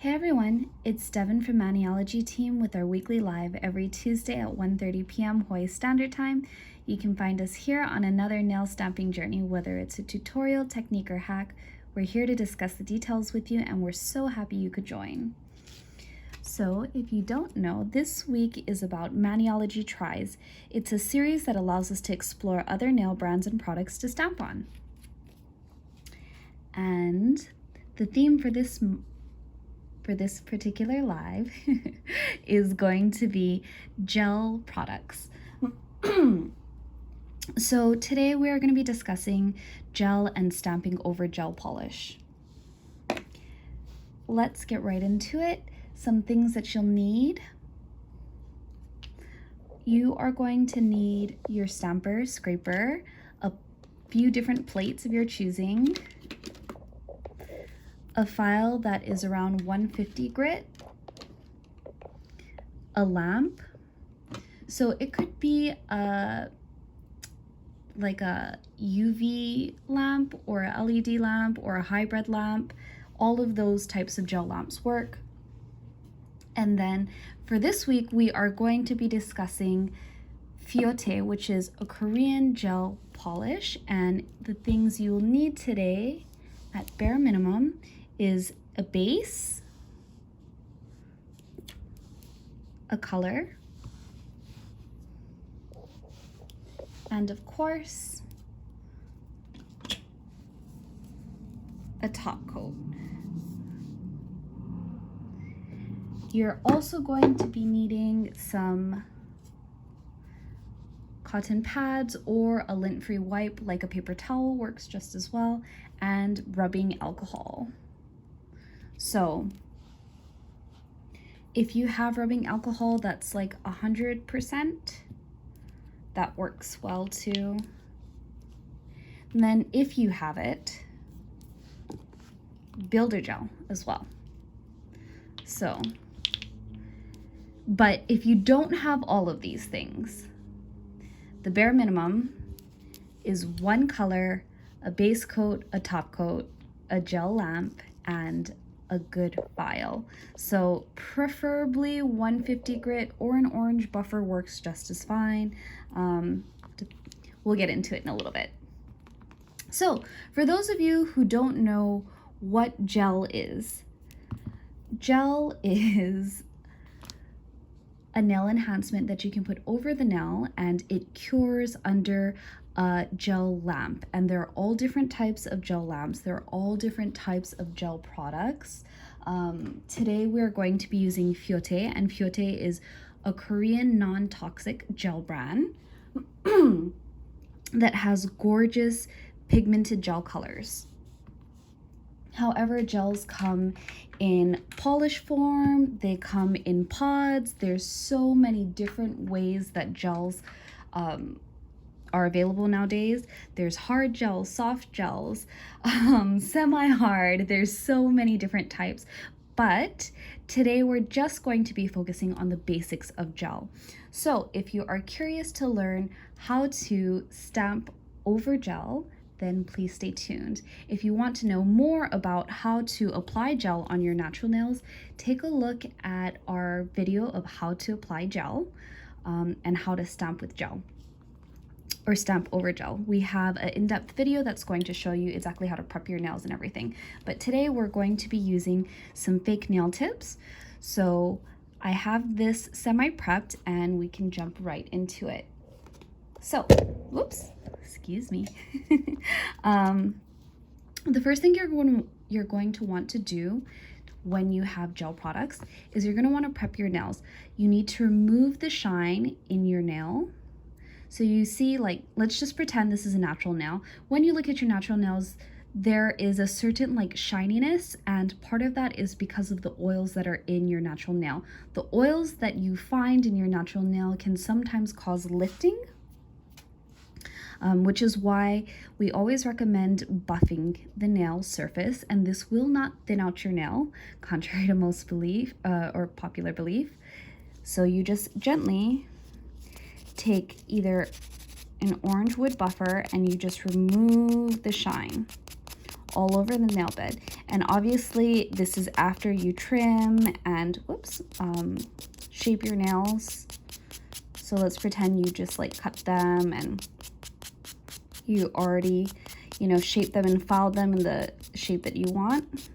Hey everyone, it's Devon from Maniology team with our weekly live every Tuesday at 1:30 p.m. Hawaii Standard Time. You can find us here on another nail stamping journey, whether it's a tutorial, technique, or hack. We're here to discuss the details with you, and we're so happy you could join. So if you don't know, this week is about Maniology Tries. It's a series that allows us to explore other nail brands and products to stamp on. And the theme for this particular live is going to be gel products. So today we are going to be discussing gel and stamping over gel polish. Let's get right into it. Some things that you'll need. You are going to need your stamper, scraper, a few different plates of your choosing, a file that is around 150 grit, a lamp. So it could be like a UV lamp or a LED lamp or a hybrid lamp. All of those types of gel lamps work. And then for this week, we are going to be discussing Fiote, which is a Korean gel polish. And the things you'll need today at bare minimum is a base, a color, and of course, a top coat. You're also going to be needing some cotton pads or a lint-free wipe, like a paper towel works just as well, and rubbing alcohol. So if you have rubbing alcohol that's like 100%, that works well too. And then if you have it, builder gel as well. So, but if you don't have all of these things, the bare minimum is one color, a base coat, a top coat, a gel lamp, and a good file. So preferably 150 grit or an orange buffer works just as fine. We'll get into it in a little bit. So for those of you who don't know what gel is a nail enhancement that you can put over the nail, and it cures under a gel lamp. And there are all different types of gel lamps. There are all different types of gel products. Today we're going to be using Fiote, and Fiote is a Korean non-toxic gel brand that has gorgeous pigmented gel colors. However, gels come in polish form, they come in pods. There's so many different ways that gels are available nowadays. There's hard gels, soft gels, semi-hard. There's so many different types. But today we're just going to be focusing on the basics of gel. So if you are curious to learn how to stamp over gel, then please stay tuned. If you want to know more about how to apply gel on your natural nails, take a look at our video of how to apply gel and how to stamp with gel or stamp over gel. We have an in-depth video that's going to show you exactly how to prep your nails and everything. But today we're going to be using some fake nail tips. So I have this semi-prepped and we can jump right into it. So, whoops, excuse me. The first thing you're going to want to do when you have gel products is you're going to want to prep your nails. You need to remove the shine in your nail. So you see, like, let's just pretend this is a natural nail. When you look at your natural nails, there is a certain like shininess, and part of that is because of the oils that are in your natural nail. The oils that you find in your natural nail can sometimes cause lifting, which is why we always recommend buffing the nail surface, and this will not thin out your nail, contrary to most belief or popular belief. So you just gently take either an orange wood buffer and you just remove the shine. all over the nail bed. And obviously this is after you trim and shape your nails. So let's pretend you just like cut them and you already, you know, shape them and file them in the shape that you want.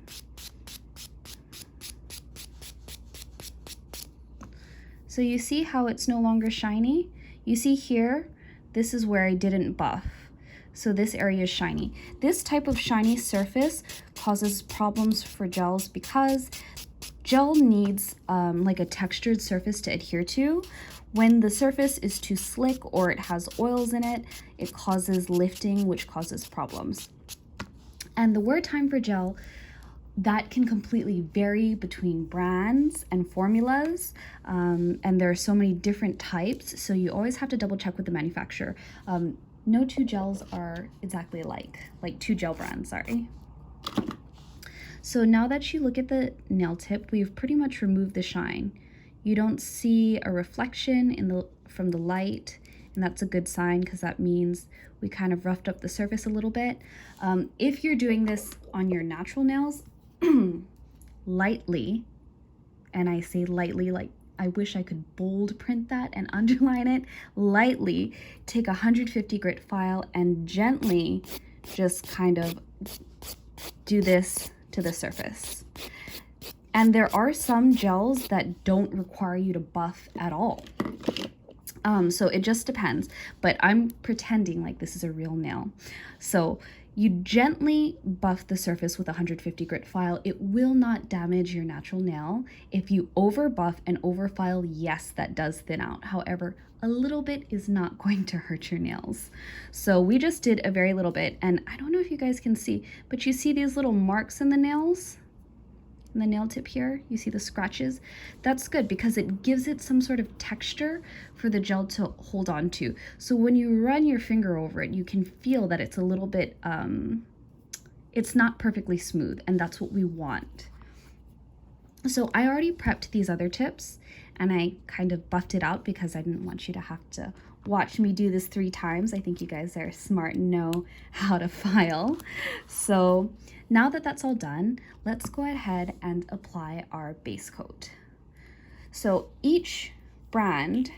So you see how it's no longer shiny? You see here, this is where I didn't buff. So this area is shiny. This type of shiny surface causes problems for gels because gel needs like a textured surface to adhere to. When the surface is too slick or it has oils in it, it causes lifting, which causes problems. And the wear time for gel, that can completely vary between brands and formulas, and there are so many different types, so you always have to double check with the manufacturer. No two gels are exactly alike, like two gel brands, sorry. So now that you look at the nail tip, we've pretty much removed the shine. You don't see a reflection from the light, and that's a good sign because that means we kind of roughed up the surface a little bit. If you're doing this on your natural nails, lightly, and I say lightly, like I wish I could bold print that and underline it, lightly take a 150 grit file and gently just kind of do this to the surface. And there are some gels that don't require you to buff at all. So it just depends, but I'm pretending like this is a real nail. So you gently buff the surface with a 150 grit file. It will not damage your natural nail. If you over buff and over file, yes, that does thin out. However, a little bit is not going to hurt your nails. So we just did a very little bit, and I don't know if you guys can see, but you see these little marks in the nails? In the nail tip here, you see the scratches? That's good because it gives it some sort of texture for the gel to hold on to. So when you run your finger over it, you can feel that it's a little bit, it's not perfectly smooth, and that's what we want. So I already prepped these other tips and I kind of buffed it out because I didn't want you to have to watch me do this 3 times. I think you guys are smart and know how to file. So now that that's all done, let's go ahead and apply our base coat. So each brand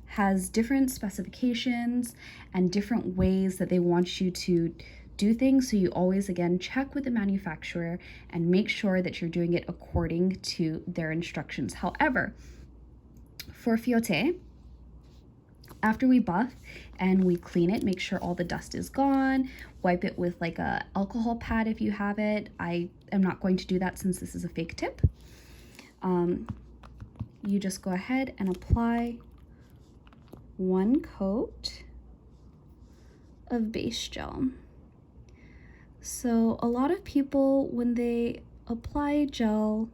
has different specifications and different ways that they want you to do things. So you always, again, check with the manufacturer and make sure that you're doing it according to their instructions. However, for Fiote, after we buff and we clean it, make sure all the dust is gone, wipe it with like a alcohol pad if you have it. I am not going to do that since this is a fake tip. You just go ahead and apply 1 coat of base gel. So a lot of people, when they apply gel,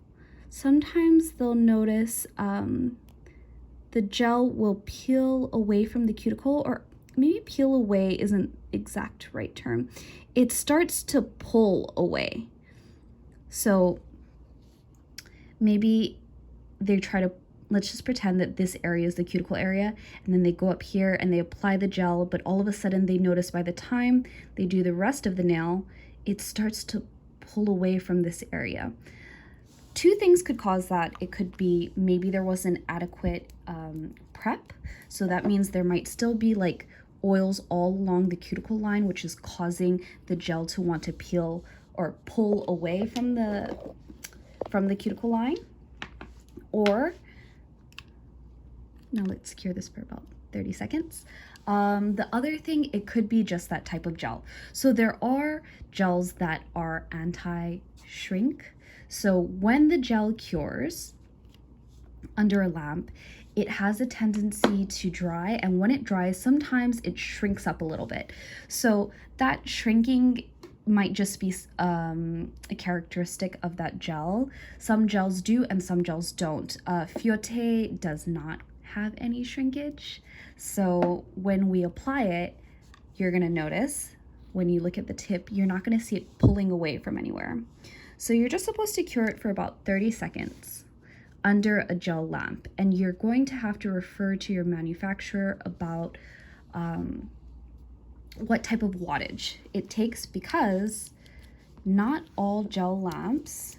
sometimes they'll notice the gel will peel away from the cuticle, or maybe peel away isn't exact right term. It starts to pull away. So maybe they try to, let's just pretend that this area is the cuticle area, and then they go up here and they apply the gel, but all of a sudden they notice by the time they do the rest of the nail, it starts to pull away from this area. 2 things could cause that. It could be maybe there wasn't adequate prep, so that means there might still be like oils all along the cuticle line, which is causing the gel to want to peel or pull away from the cuticle line. Or, now let's cure this for about 30 seconds. The other thing, it could be just that type of gel. So there are gels that are anti-shrink. So when the gel cures under a lamp, it has a tendency to dry, and when it dries, sometimes it shrinks up a little bit. So that shrinking might just be a characteristic of that gel. Some gels do and some gels don't. Fiote does not have any shrinkage. So when we apply it, you're gonna notice when you look at the tip, you're not gonna see it pulling away from anywhere. So you're just supposed to cure it for about 30 seconds under a gel lamp, and you're going to have to refer to your manufacturer about what type of wattage it takes, because not all gel lamps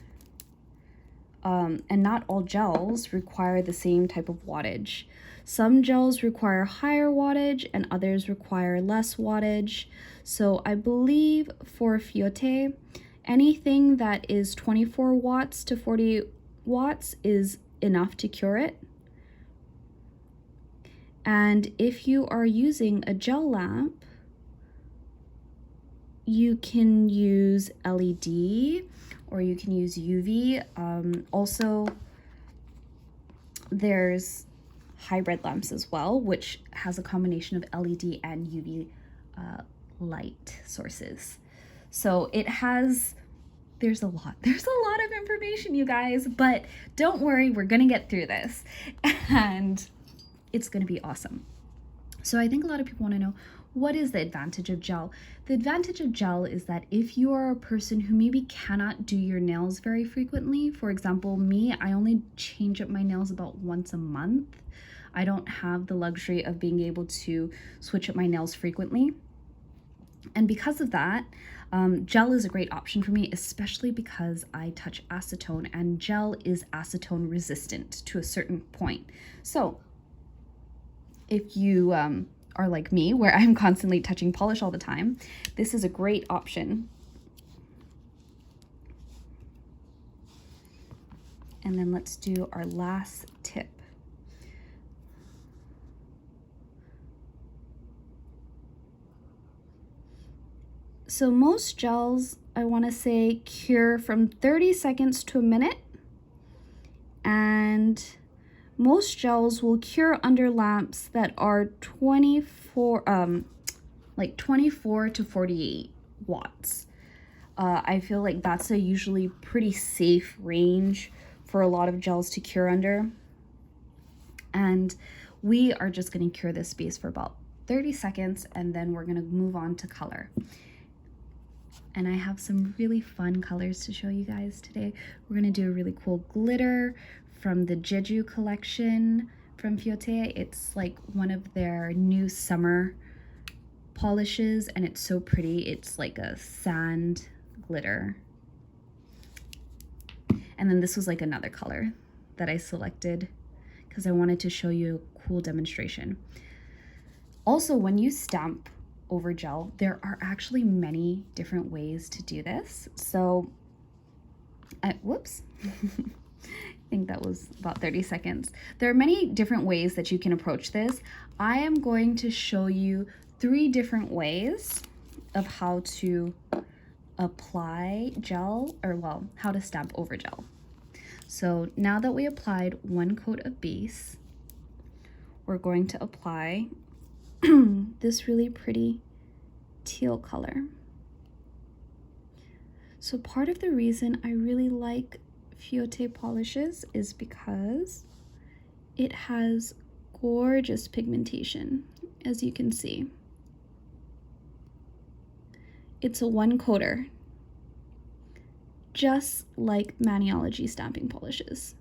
and not all gels require the same type of wattage. Some gels require higher wattage and others require less wattage. So I believe for Fiote, anything that is 24 watts to 40 watts is enough to cure it. And if you are using a gel lamp, you can use LED or you can use UV. Also, there's hybrid lamps as well, which has a combination of LED and UV light sources. So it has, there's a lot of information, you guys, but don't worry, we're gonna get through this and it's gonna be awesome. So I think a lot of people wanna know, what is the advantage of gel? The advantage of gel is that if you are a person who maybe cannot do your nails very frequently, for example, me, I only change up my nails about once a month. I don't have the luxury of being able to switch up my nails frequently. And because of that, gel is a great option for me, especially because I touch acetone, and gel is acetone resistant to a certain point. So if you are like me, where I'm constantly touching polish all the time, this is a great option. And then let's do our last tip. So most gels, I want to say, cure from 30 seconds to a minute, and most gels will cure under lamps that are 24 to 48 watts. I feel like that's a usually pretty safe range for a lot of gels to cure under. And we are just going to cure this base for about 30 seconds, and then we're going to move on to color. And I have some really fun colors to show you guys today. We're going to do a really cool glitter from the Jeju collection from Fiote. It's like one of their new summer polishes, and it's so pretty. It's like a sand glitter. And then this was like another color that I selected because I wanted to show you a cool demonstration. Also, when you stamp over gel, there are actually many different ways to do this. So, whoops. I think that was about 30 seconds. There are many different ways that you can approach this. I am going to show you 3 different ways of how to apply gel, or well, how to stamp over gel. So now that we applied 1 coat of base, we're going to apply this really pretty teal color. So part of the reason I really like Fiote polishes is because it has gorgeous pigmentation, as you can see. It's a 1-coater, just like Maniology stamping polishes.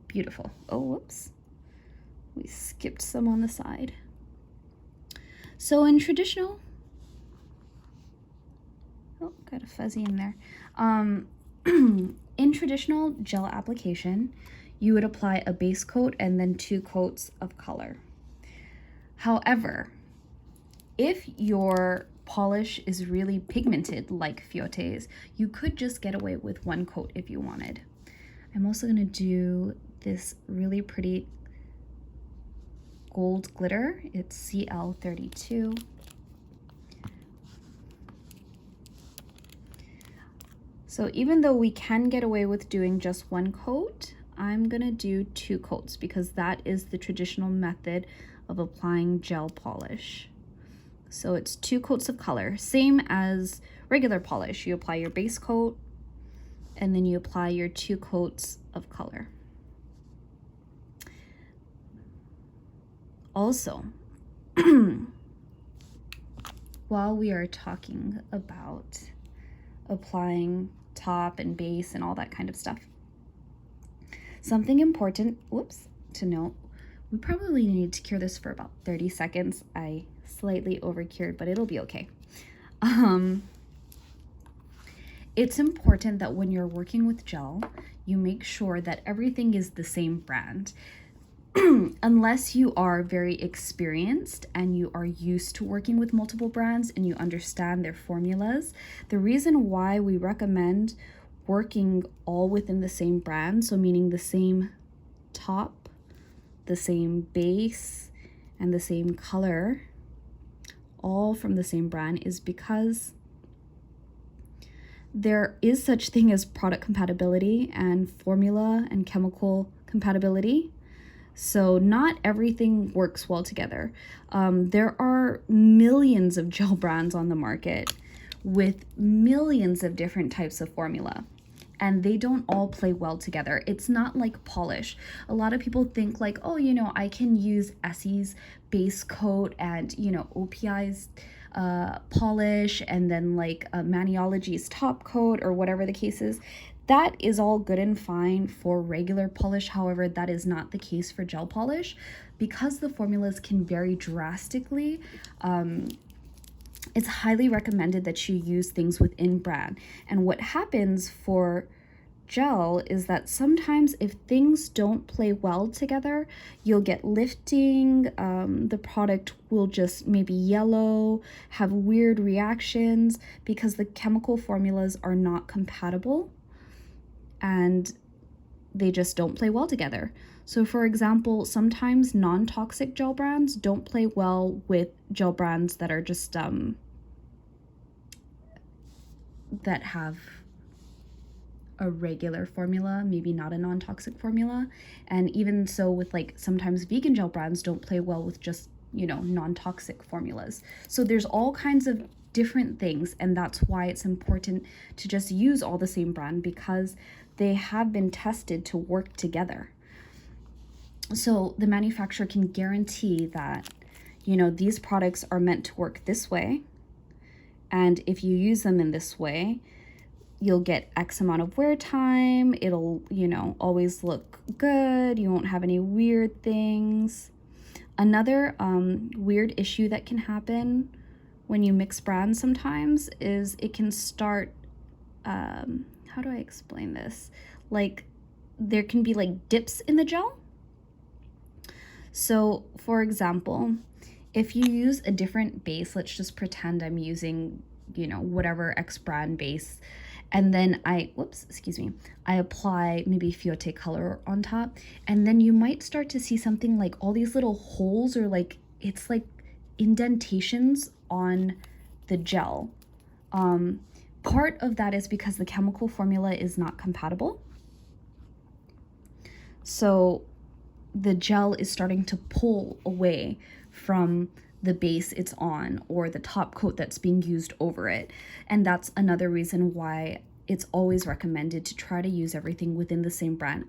Beautiful. Oh, whoops. We skipped some on the side. So in traditional, oh, got a fuzzy in there. In traditional gel application, you would apply a base coat and then 2 coats of color. However, if your polish is really pigmented like Fiote's, you could just get away with 1 coat if you wanted. I'm also going to do this really pretty gold glitter. It's CL32. So even though we can get away with doing just 1 coat, I'm gonna do 2 coats because that is the traditional method of applying gel polish. So it's 2 coats of color, same as regular polish. You apply your base coat and then you apply your 2 coats of color. Also, while we are talking about applying top and base and all that kind of stuff, something important, to note, we probably need to cure this for about 30 seconds. I slightly over cured, but it'll be okay. It's important that when you're working with gel, you make sure that everything is the same brand. Unless you are very experienced and you are used to working with multiple brands and you understand their formulas, the reason why we recommend working all within the same brand, so meaning the same top, the same base, and the same color, all from the same brand, is because there is such thing as product compatibility and formula and chemical compatibility. So not everything works well together. There are millions of gel brands on the market with millions of different types of formula, and they don't all play well together. It's not like polish. A lot of people think like, oh, I can use Essie's base coat and, OPI's polish, and then like Maniology's top coat, or whatever the case is. That is all good and fine for regular polish. However, that is not the case for gel polish because the formulas can vary drastically. It's highly recommended that you use things within brand. And what happens for gel is that sometimes if things don't play well together, you'll get lifting, the product will just maybe yellow, have weird reactions because the chemical formulas are not compatible and they just don't play well together. So for example, sometimes non-toxic gel brands don't play well with gel brands that are just that have a regular formula, maybe not a non-toxic formula. And even so with like sometimes vegan gel brands don't play well with just, non-toxic formulas. So there's all kinds of different things, and that's why it's important to just use all the same brand because they have been tested to work together. So the manufacturer can guarantee that, these products are meant to work this way. And if you use them in this way, you'll get X amount of wear time. It'll, always look good. You won't have any weird things. Another weird issue that can happen when you mix brands sometimes is it can start, how do I explain this? Like there can be like dips in the gel. So for example, if you use a different base, let's just pretend I'm using, whatever X brand base, and then I apply maybe Fiote color on top, and then you might start to see something like all these little holes, or like it's like indentations on the gel. Part of that is because the chemical formula is not compatible. So the gel is starting to pull away from the base it's on or the top coat that's being used over it. And that's another reason why it's always recommended to try to use everything within the same brand.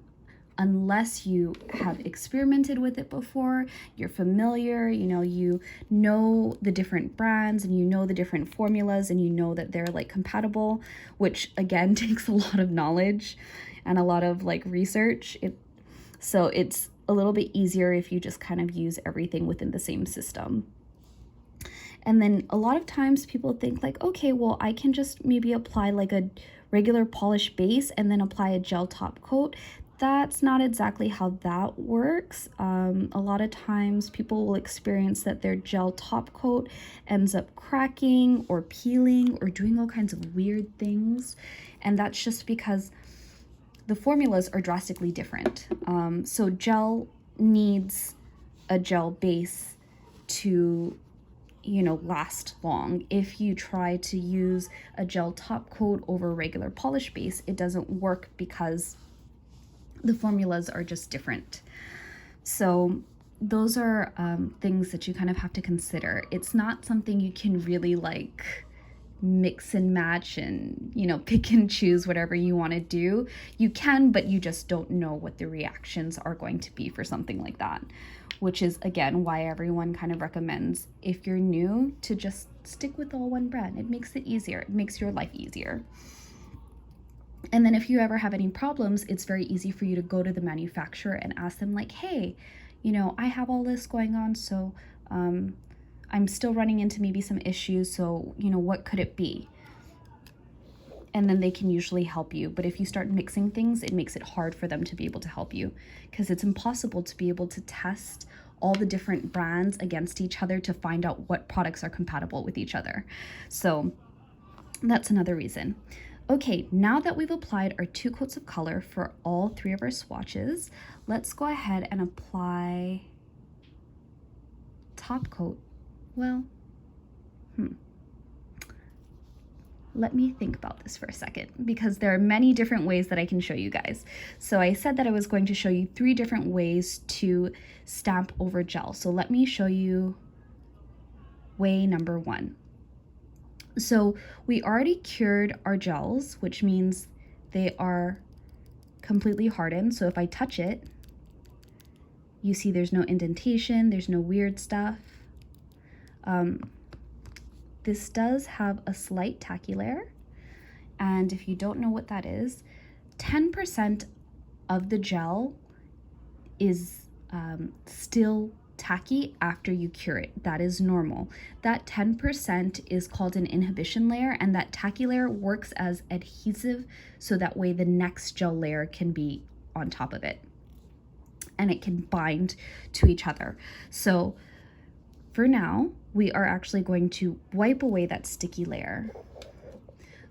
Unless you have experimented with it before, you're familiar, you know the different brands and you know the different formulas and you know that they're like compatible, which again takes a lot of knowledge and a lot of like research. So it's a little bit easier if you just kind of use everything within the same system. And then a lot of times people think like, okay, well, I can just maybe apply like a regular polish base and then apply a gel top coat. That's not exactly how that works. A lot of times people will experience that their gel top coat ends up cracking or peeling or doing all kinds of weird things. And that's just because the formulas are drastically different. So gel needs a gel base to, last long. If you try to use a gel top coat over a regular polish base, it doesn't work because the formulas are just different. So those are things that you kind of have to consider. It's not something you can really like mix and match and, pick and choose whatever you want to do. You can, but you just don't know what the reactions are going to be for something like that, which is again why everyone kind of recommends, if you're new, to just stick with all one brand. It makes it easier. It makes your life easier. And then if you ever have any problems, it's very easy for you to go to the manufacturer and ask them like, hey, I have all this going on, so I'm still running into maybe some issues, so, you know, what could it be? And then they can usually help you. But if you start mixing things, it makes it hard for them to be able to help you, because it's impossible to be able to test all the different brands against each other to find out what products are compatible with each other. So that's another reason. Okay, now that we've applied our 2 coats of color for all 3 of our swatches, let's go ahead and apply top coat. Well, let me think about this for a second, because there are many different ways that I can show you guys. So I said that I was going to show you 3 different ways to stamp over gel. So let me show you way number 1. So we already cured our gels, which means they are completely hardened. So if I touch it, you see there's no indentation, there's no weird stuff. This does have a slight tacky layer, and if you don't know what that is, 10% of the gel is still tacky after you cure it. That is normal. That 10% is called an inhibition layer, and that tacky layer works as adhesive, so that way the next gel layer can be on top of it and it can bind to each other. So for now, we are actually going to wipe away that sticky layer.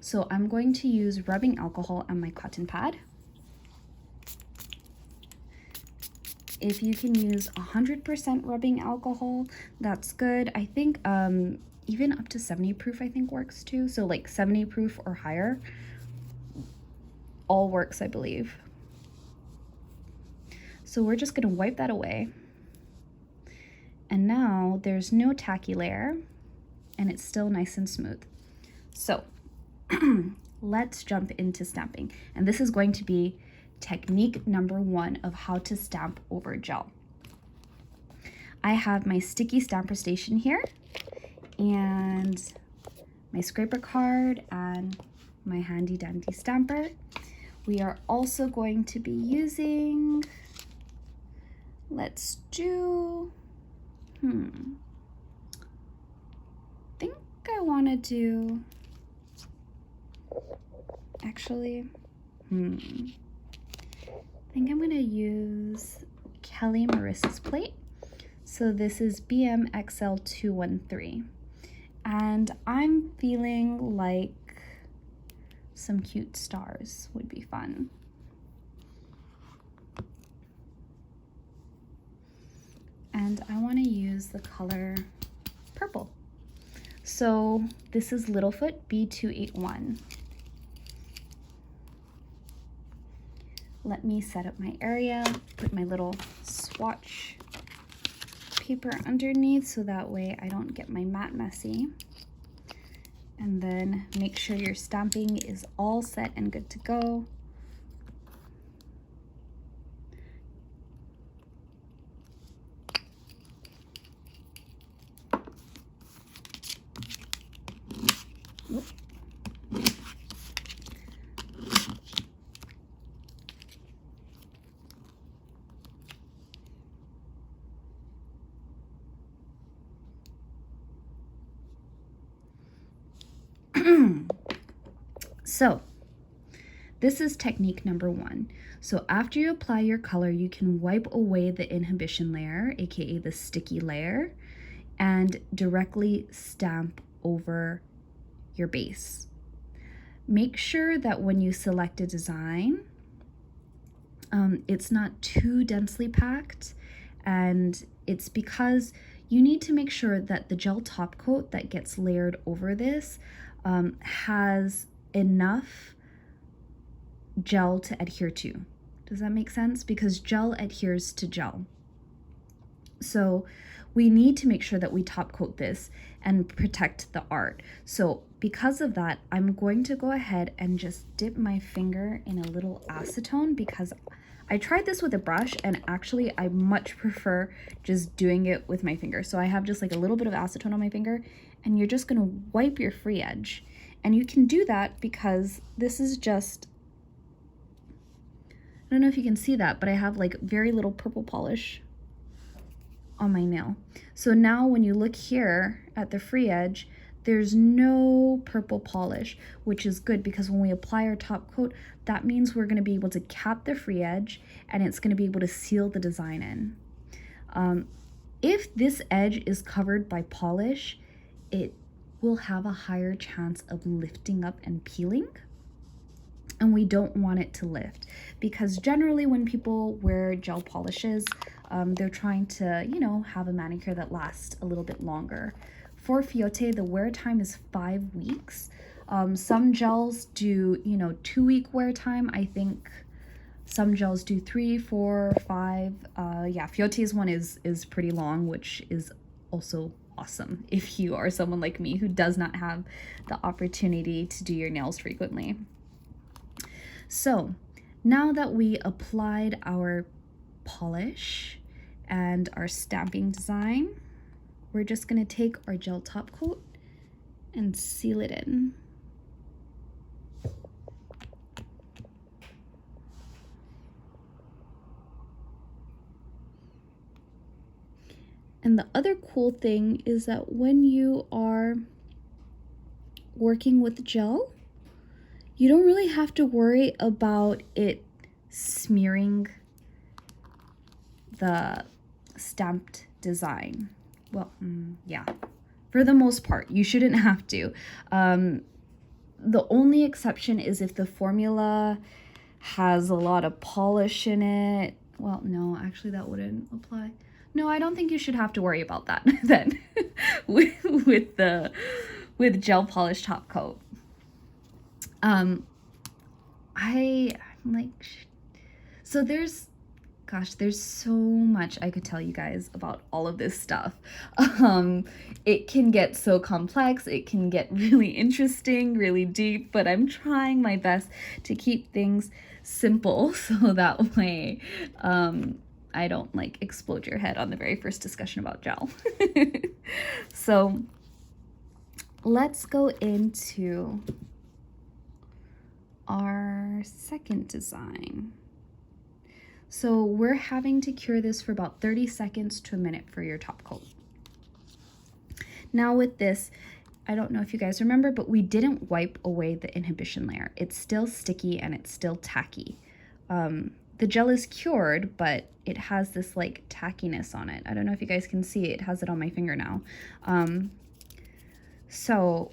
So I'm going to use rubbing alcohol on my cotton pad. If you can use 100% rubbing alcohol, that's good. I think even up to 70 proof I think works too. So like 70 proof or higher, all works, I believe. So we're just gonna wipe that away. And now there's no tacky layer, and it's still nice and smooth. So let's jump into stamping. And this is going to be technique number 1 of how to stamp over gel. I have my sticky stamper station here, and my scraper card, and my handy dandy stamper. We are also going to be using, let's do, I think I want to do, actually, I think I'm going to use Kelly Marissa's plate. So this is BMXL213. And I'm feeling like some cute stars would be fun. And I want to use the color purple. So this is Littlefoot B281. Let me set up my area, put my little swatch paper underneath so that way I don't get my mat messy. And then make sure your stamping is all set and good to go. So this is technique number 1. So after you apply your color, you can wipe away the inhibition layer, aka the sticky layer, and directly stamp over your base. Make sure that when you select a design, it's not too densely packed, and it's because you need to make sure that the gel top coat that gets layered over this has enough gel to adhere to. Does that make sense? Because gel adheres to gel. So we need to make sure that we top coat this and protect the art. So because of that, I'm going to go ahead and just dip my finger in a little acetone, because I tried this with a brush and actually I much prefer just doing it with my finger. So I have just like a little bit of acetone on my finger, and you're just gonna wipe your free edge. And you can do that because this is just, I don't know if you can see that, but I have like very little purple polish on my nail. So now when you look here at the free edge, there's no purple polish, which is good because when we apply our top coat, that means we're going to be able to cap the free edge and it's going to be able to seal the design in. If this edge is covered by polish, it will have a higher chance of lifting up and peeling. And we don't want it to lift because generally when people wear gel polishes, they're trying to, you know, have a manicure that lasts a little bit longer. For Fiote, the wear time is 5 weeks. Some gels do, you know, 2-week wear time. I think some gels do 3, 4, 5. Yeah, Fiote's one is pretty long, which is also awesome if you are someone like me who does not have the opportunity to do your nails frequently. So now that we applied our polish and our stamping design, we're just going to take our gel top coat and seal it in. And the other cool thing is that when you are working with gel, you don't really have to worry about it smearing the stamped design. Well, yeah, for the most part, you shouldn't have to. The only exception is if the formula has a lot of polish in it. Well, no, actually that wouldn't apply. No, I don't think you should have to worry about that then with gel polish top coat. I'm like, so there's so much I could tell you guys about all of this stuff. It can get so complex, it can get really interesting, really deep, but I'm trying my best to keep things simple so that way I don't like explode your head on the very first discussion about gel. So let's go into our second design. So we're having to cure this for about 30 seconds to a minute for your top coat. Now with this, I don't know if you guys remember, but we didn't wipe away the inhibition layer. It's still sticky and it's still tacky. The gel is cured, but it has this like tackiness on it. I don't know if you guys can see it. It has it on my finger now. So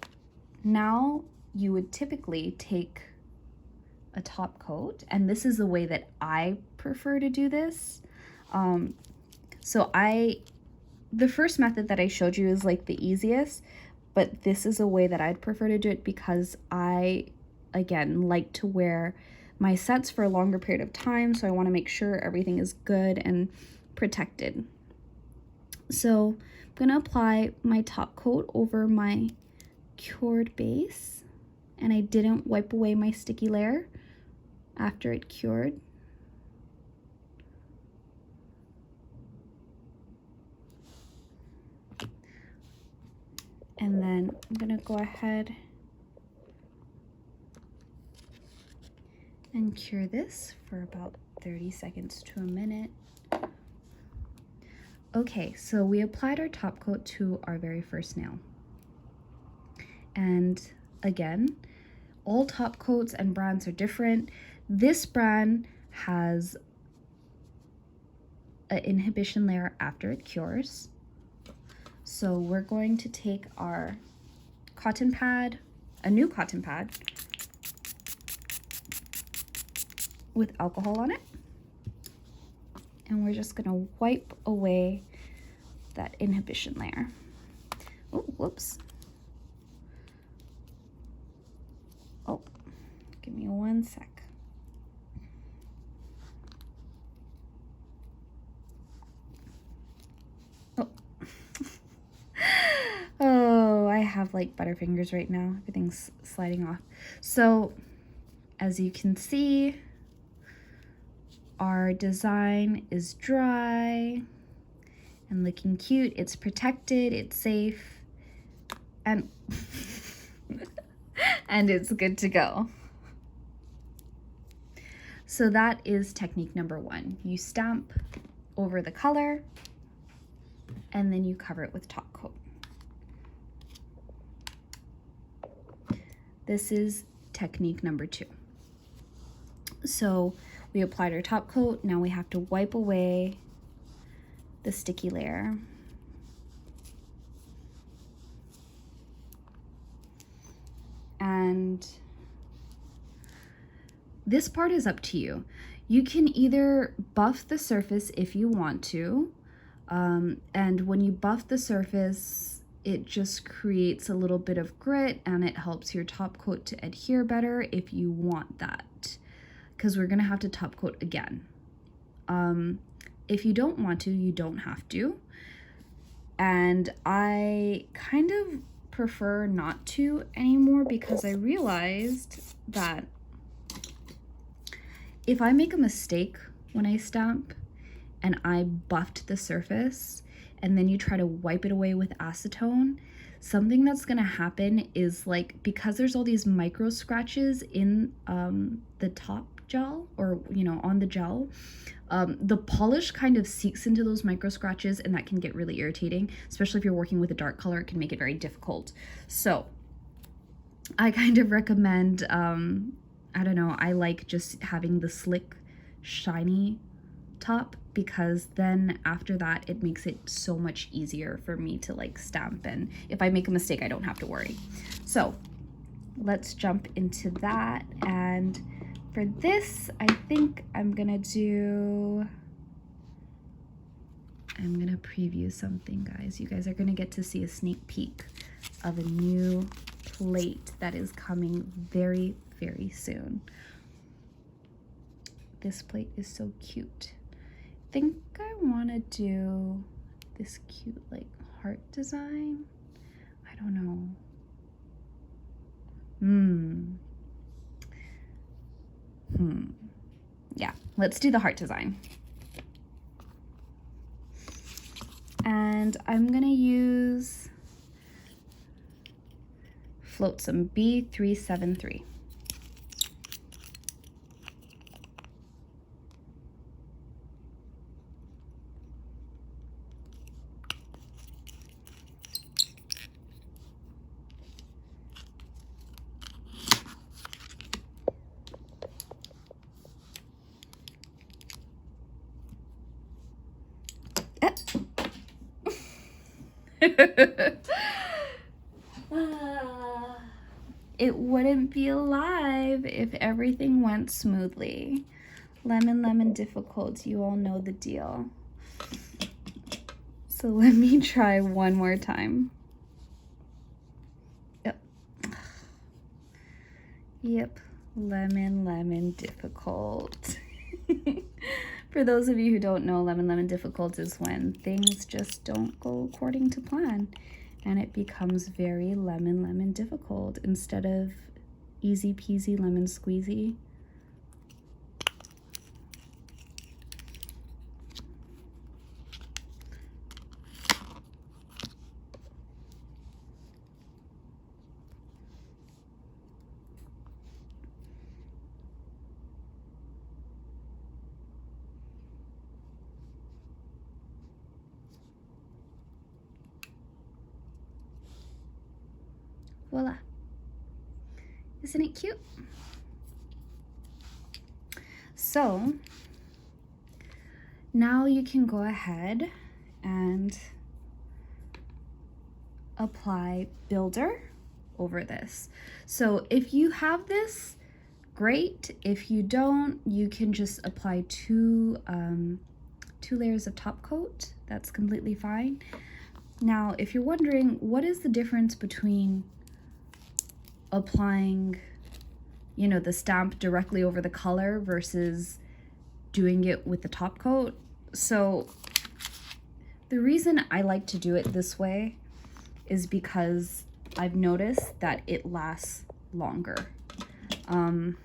now you would typically take a top coat, and this is the way that I prefer to do this. So the first method that I showed you is like the easiest, but this is a way that I'd prefer to do it because I, again, like to wear my sets for a longer period of time, so I want to make sure everything is good and protected. So I'm going to apply my top coat over my cured base, and I didn't wipe away my sticky layer after it cured. And then I'm gonna go ahead and cure this for about 30 seconds to a minute. Okay, so we applied our top coat to our very first nail. And again, all top coats and brands are different. This brand has an inhibition layer after it cures. So we're going to take our cotton pad, a new cotton pad with alcohol on it, and we're just gonna wipe away that inhibition layer. Oh, whoops. Oh, give me 1 sec. Oh, I have like butterfingers right now. Everything's sliding off. So as you can see, our design is dry and looking cute. It's protected, it's safe, and and it's good to go. So that is technique number 1. You stamp over the color, and then you cover it with top coat. This is technique number 2. So we applied our top coat. Now we have to wipe away the sticky layer. And this part is up to you. You can either buff the surface if you want to, and when you buff the surface, it just creates a little bit of grit and it helps your top coat to adhere better if you want that, because we're gonna have to top coat again. If you don't want to, you don't have to. And I kind of prefer not to anymore, because I realized that if I make a mistake when I stamp and I buffed the surface and then you try to wipe it away with acetone, something that's gonna happen is, like, because there's all these micro scratches in the top gel, or on the gel, the polish kind of seeps into those micro scratches, and that can get really irritating, especially if you're working with a dark color. It can make it very difficult. So I kind of recommend, I don't know, I like just having the slick, shiny top, because then after that it makes it so much easier for me to like stamp, and if I make a mistake I don't have to worry. So let's jump into that. And for this, I think I'm gonna preview something, guys. You guys are gonna get to see a sneak peek of a new plate that is coming very, very soon. This plate is so cute. I think I wanna do this cute like heart design. I don't know. Yeah, let's do the heart design. And I'm gonna use Flotsam B373. It wouldn't be alive if everything went smoothly. Lemon, lemon difficult, you all know the deal. So let me try one more time. Yep, lemon, lemon difficult. For those of you who don't know, lemon, lemon difficult is when things just don't go according to plan, and it becomes very lemon, lemon difficult instead of easy peasy lemon squeezy. Voila. Isn't it cute? So now you can go ahead and apply Builder over this. So if you have this, great. If you don't, you can just apply two layers of top coat. That's completely fine. Now, if you're wondering, what is the difference between applying, the stamp directly over the color versus doing it with the top coat? So the reason I like to do it this way is because I've noticed that it lasts longer. And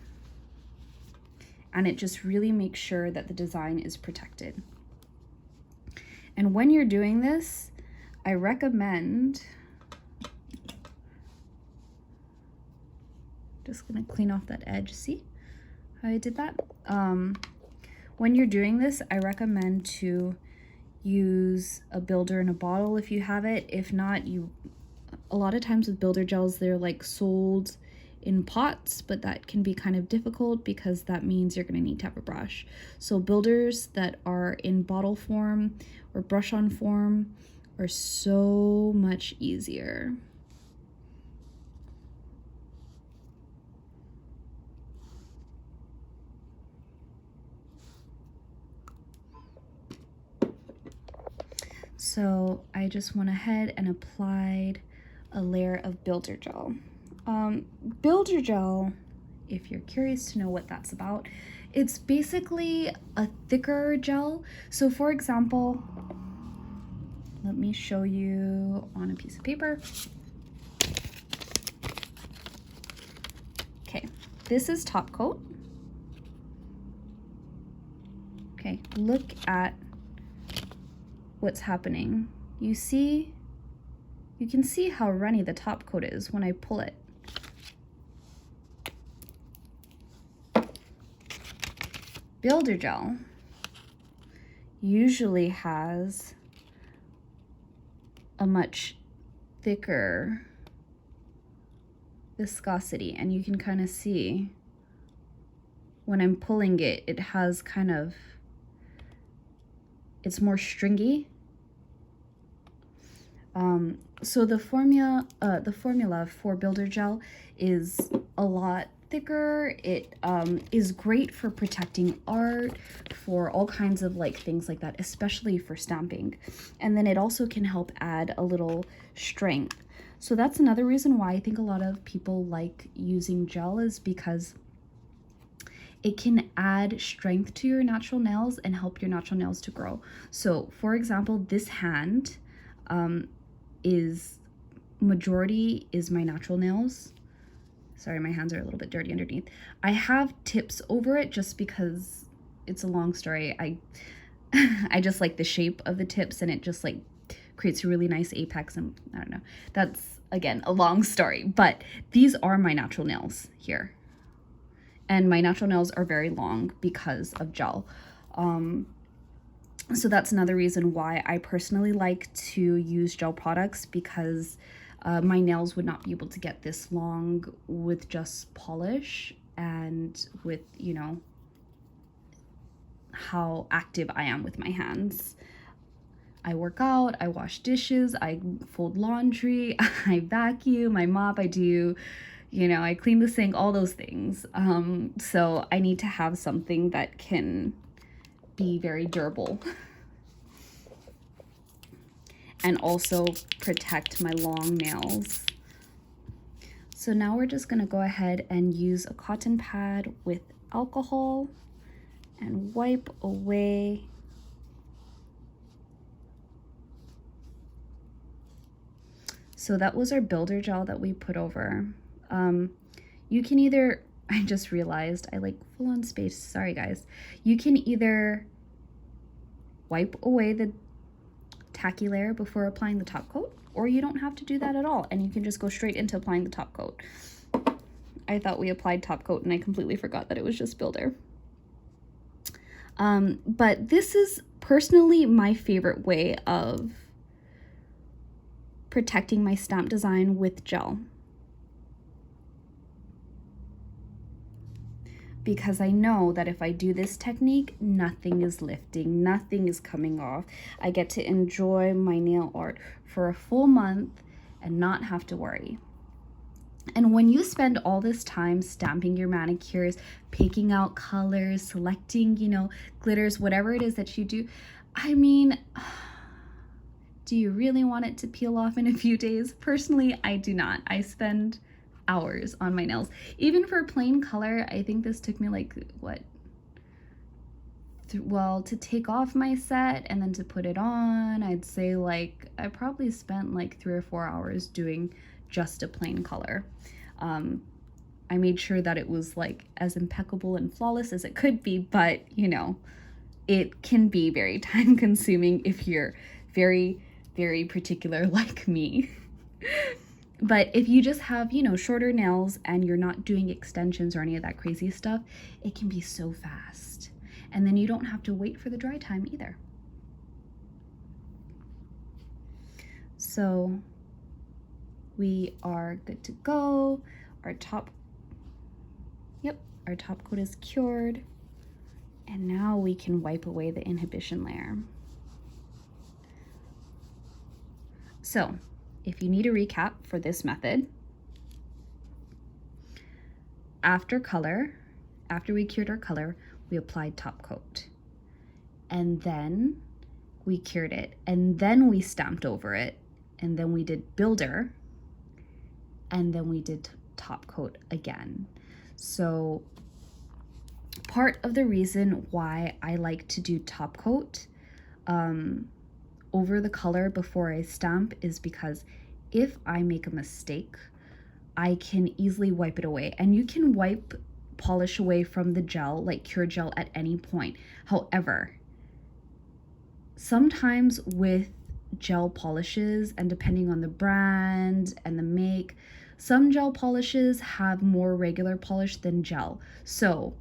it just really makes sure that the design is protected. And when you're doing this, I recommend, just gonna clean off that edge. See how I did that? When you're doing this, I recommend to use a builder in a bottle if you have it. If not, a lot of times with builder gels, they're like sold in pots, but that can be kind of difficult because that means you're going to need to have a brush. So builders that are in bottle form or brush on form are so much easier. So I just went ahead and applied a layer of builder gel. Builder gel, if you're curious to know what that's about, it's basically a thicker gel. So for example, let me show you on a piece of paper. Okay, this is top coat. Okay, look at what's happening. You can see how runny the top coat is when I pull it. Builder gel usually has a much thicker viscosity, and you can kind of see when I'm pulling it, it has kind of, it's more stringy. So the formula for builder gel is a lot thicker. It is great for protecting art, for all kinds of like things like that, especially for stamping. And then it also can help add a little strength. So that's another reason why I think a lot of people like using gel, is because it can add strength to your natural nails and help your natural nails to grow. So for example, this hand majority is my natural nails. Sorry, my hands are a little bit dirty underneath. I have tips over it just because it's a long story. I just like the shape of the tips, and it just like creates a really nice apex, and I don't know. That's, again, a long story, but these are my natural nails here. And my natural nails are very long because of gel. So that's another reason why I personally like to use gel products, because my nails would not be able to get this long with just polish, and with, you know, how active I am with my hands. I work out, I wash dishes, I fold laundry, I vacuum, I mop, I do, you know, I clean the sink, all those things. So I need to have something that can be very durable and also protect my long nails. So now we're just gonna go ahead and use a cotton pad with alcohol and wipe away So that was our builder gel that we put over. You can either, I just realized I like full on space, sorry guys. You can either wipe away the tacky layer before applying the top coat, or you don't have to do that at all, and you can just go straight into applying the top coat. I thought we applied top coat and I completely forgot that it was just builder. But this is personally my favorite way of protecting my stamp design with gel, because I know that if I do this technique, nothing is lifting, nothing is coming off. I get to enjoy my nail art for a full month and not have to worry. And when you spend all this time stamping your manicures, picking out colors, selecting, you know, glitters, whatever it is that you do, I mean, do you really want it to peel off in a few days? Personally, I do not. I spend hours on my nails. Even for plain color, I think this took me like, what? Well, to take off my set and then to put it on, I'd say like, I probably spent like 3 or 4 hours doing just a plain color. I made sure that it was like as impeccable and flawless as it could be, but you know, it can be very time consuming if you're very, very particular like me. But if you just have, you know, shorter nails and you're not doing extensions or any of that crazy stuff, it can be so fast. And then you don't have to wait for the dry time either. So we are good to go. Our top coat is cured. And now we can wipe away the inhibition layer. So if you need a recap for this method, after we cured our color, we applied top coat. And then we cured it. And then we stamped over it. And then we did builder. And then we did top coat again. So part of the reason why I like to do top coat over the color before I stamp is because if I make a mistake, I can easily wipe it away. And you can wipe polish away from the gel, like cure gel, at any point. However, sometimes with gel polishes, and depending on the brand and the make, some gel polishes have more regular polish than gel. So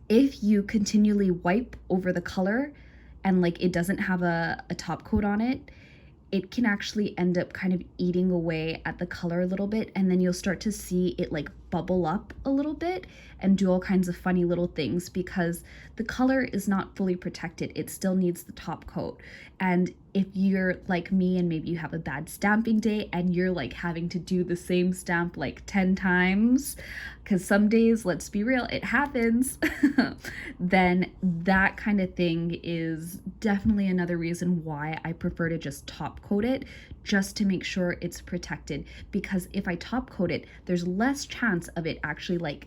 if you continually wipe over the color and like it doesn't have a top coat on it, it can actually end up kind of eating away at the color a little bit, and then you'll start to see it like bubble up a little bit and do all kinds of funny little things because the color is not fully protected. It still needs the top coat. And if you're like me and maybe you have a bad stamping day and you're like having to do the same stamp like 10 times, because some days, let's be real, it happens, then that kind of thing is definitely another reason why I prefer to just top coat it, just to make sure it's protected. Because if I top coat it, there's less chance of it actually like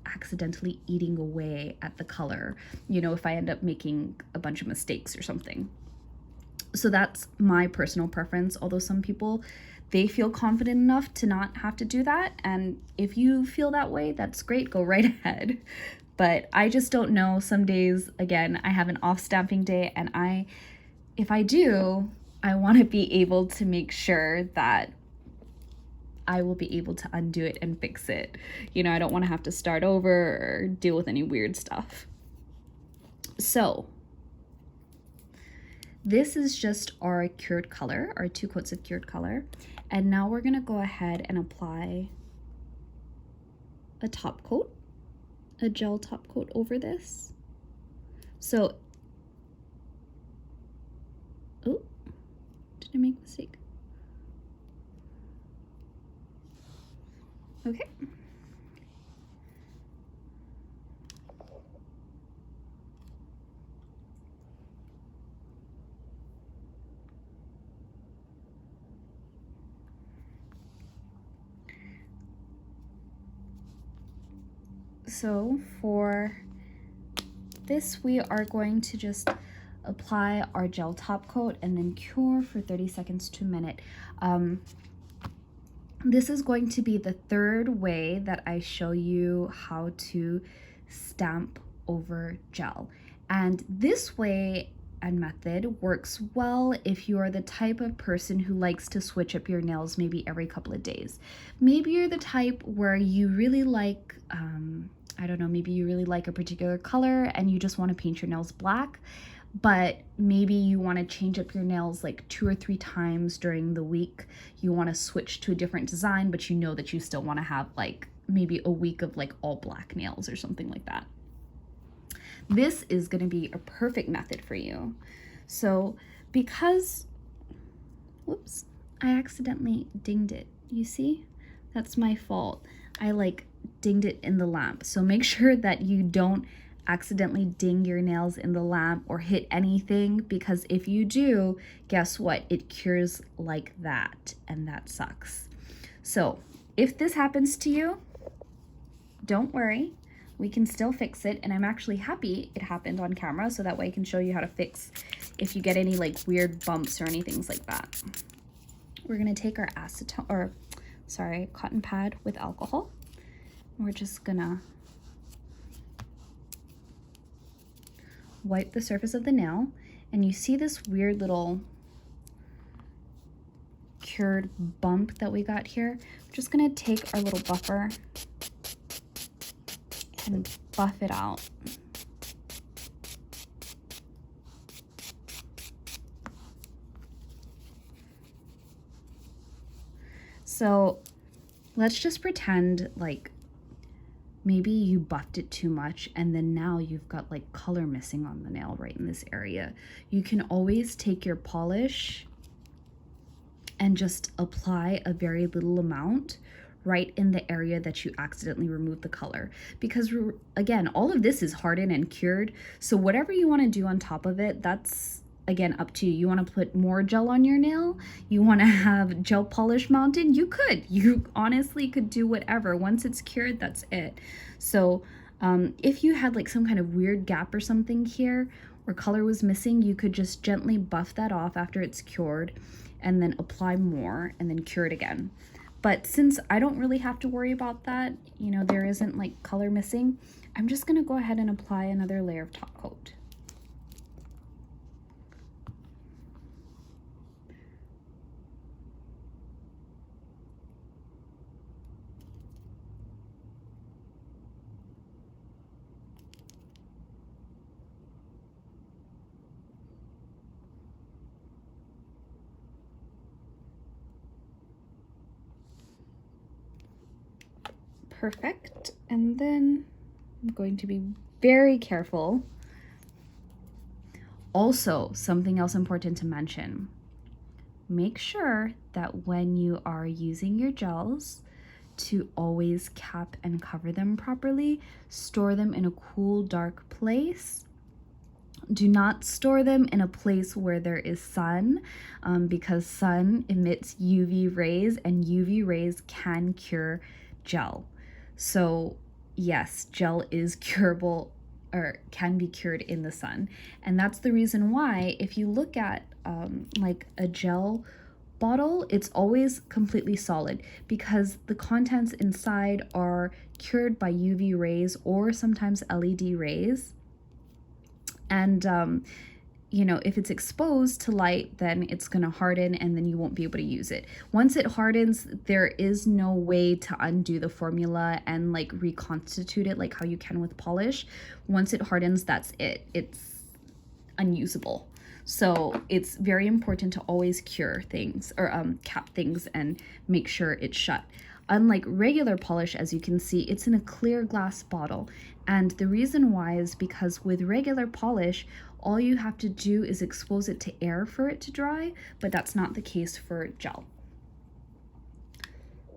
accidentally eating away at the color, you know, if I end up making a bunch of mistakes or something. So that's my personal preference, although some people, they feel confident enough to not have to do that. And if you feel that way, that's great, go right ahead. But I just don't know. Some days, again, I have an off stamping day, and if I do, I want to be able to make sure that I will be able to undo it and fix it. You know, I don't want to have to start over or deal with any weird stuff. So this is just our cured color, our 2 coats of cured color. And now we're gonna go ahead and apply a top coat, a gel top coat over this. So, oh, did I make a mistake? Okay. So for this, we are going to just apply our gel top coat and then cure for 30 seconds to a minute. This is going to be the third way that I show you how to stamp over gel. And this way and method works well if you are the type of person who likes to switch up your nails maybe every couple of days. Maybe you're the type where you really like, I don't know, maybe you really like a particular color and you just want to paint your nails black, but maybe you want to change up your nails like 2 or 3 times during the week. You want to switch to a different design, but you know that you still want to have like maybe a week of like all black nails or something like that. This is going to be a perfect method for you. So because, whoops, I accidentally dinged it. You see? That's my fault. I like dinged it in the lamp. So make sure that you don't accidentally ding your nails in the lamp or hit anything, because if you do, guess what? It cures like that, and that sucks. So if this happens to you, don't worry. We can still fix it, and I'm actually happy it happened on camera so that way I can show you how to fix if you get any like weird bumps or anything like that. We're gonna take our acetone, or sorry, cotton pad with alcohol. We're just gonna wipe the surface of the nail, and you see this weird little cured bump that we got here. We're just gonna take our little buffer and buff it out. So let's just pretend like maybe you buffed it too much and then now you've got like color missing on the nail right in this area. You can always take your polish and just apply a very little amount right in the area that you accidentally removed the color. Because again, all of this is hardened and cured. So whatever you want to do on top of it, that's again up to you. You want to put more gel on your nail, you want to have gel polish mounted, you honestly could do whatever. Once it's cured, that's it. So if you had like some kind of weird gap or something here or color was missing, you could just gently buff that off after it's cured and then apply more and then cure it again. But since I don't really have to worry about that, you know, there isn't like color missing, I'm just gonna go ahead and apply another layer of top coat. Perfect. And then I'm going to be very careful. Also, something else important to mention. Make sure that when you are using your gels to always cap and cover them properly. Store them in a cool, dark place. Do not store them in a place where there is sun because sun emits UV rays and UV rays can cure gel. So yes, gel is curable or can be cured in the sun. And that's the reason why if you look at like a gel bottle, it's always completely solid because the contents inside are cured by UV rays or sometimes LED rays. And you know, if it's exposed to light, then it's going to harden and then you won't be able to use it. Once it hardens, there is no way to undo the formula and like reconstitute it like how you can with polish. Once it hardens, that's it. It's unusable. So it's very important to always cure things or cap things and make sure it's shut. Unlike regular polish, as you can see, it's in a clear glass bottle. And the reason why is because with regular polish, all you have to do is expose it to air for it to dry, but that's not the case for gel.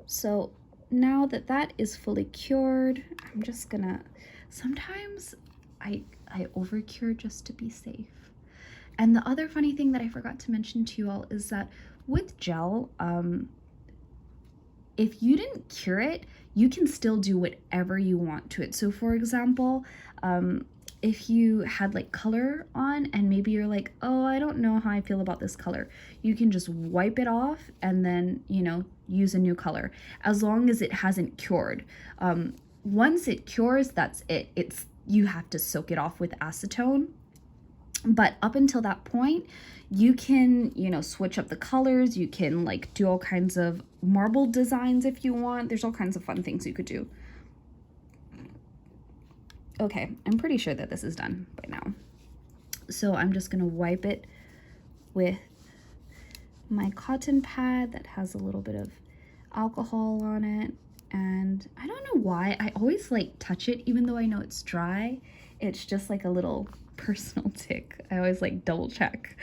So now that that is fully cured, I'm just gonna, sometimes I over cure just to be safe. And the other funny thing that I forgot to mention to you all is that with gel, if you didn't cure it, you can still do whatever you want to it. So for example, if you had like color on and maybe you're like, oh, I don't know how I feel about this color, you can just wipe it off and then, you know, use a new color as long as it hasn't cured. Once it cures, that's it. You have to soak it off with acetone. But up until that point, you can, you know, switch up the colors. You can like do all kinds of marble designs if you want. There's all kinds of fun things you could do. Okay, I'm pretty sure that this is done by now. So I'm just gonna wipe it with my cotton pad that has a little bit of alcohol on it. And I don't know why, I always like touch it even though I know it's dry. It's just like a little personal tick. I always like double check.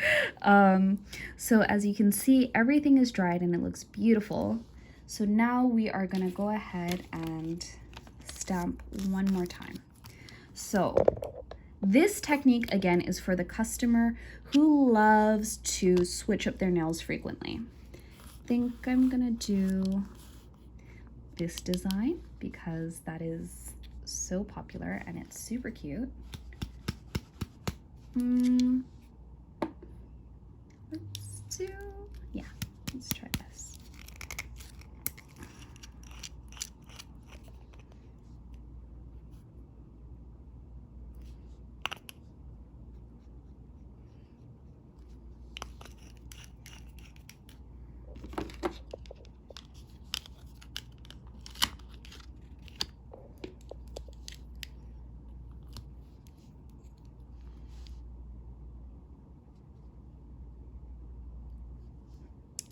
So as you can see, everything is dried and it looks beautiful. So now we are gonna go ahead and stamp one more time. So this technique again is for the customer who loves to switch up their nails frequently. I think I'm gonna do this design because that is so popular and it's super cute. Let's try this.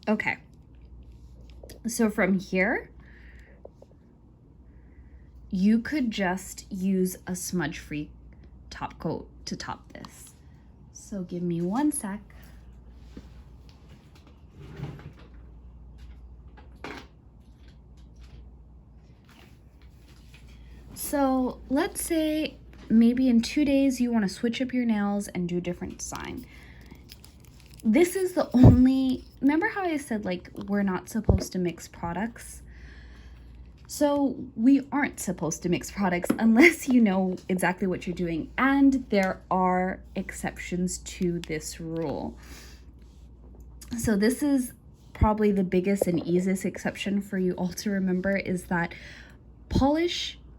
Okay, So from here, you could just use a smudge-free top coat to top this. So give me one sec. So let's say maybe in 2 days you want to switch up your nails and do a different design. This is the only, remember how I said like we're not supposed to mix products? So we aren't supposed to mix products unless you know exactly what you're doing. And there are exceptions to this rule. So this is probably the biggest and easiest exception for you all to remember, is that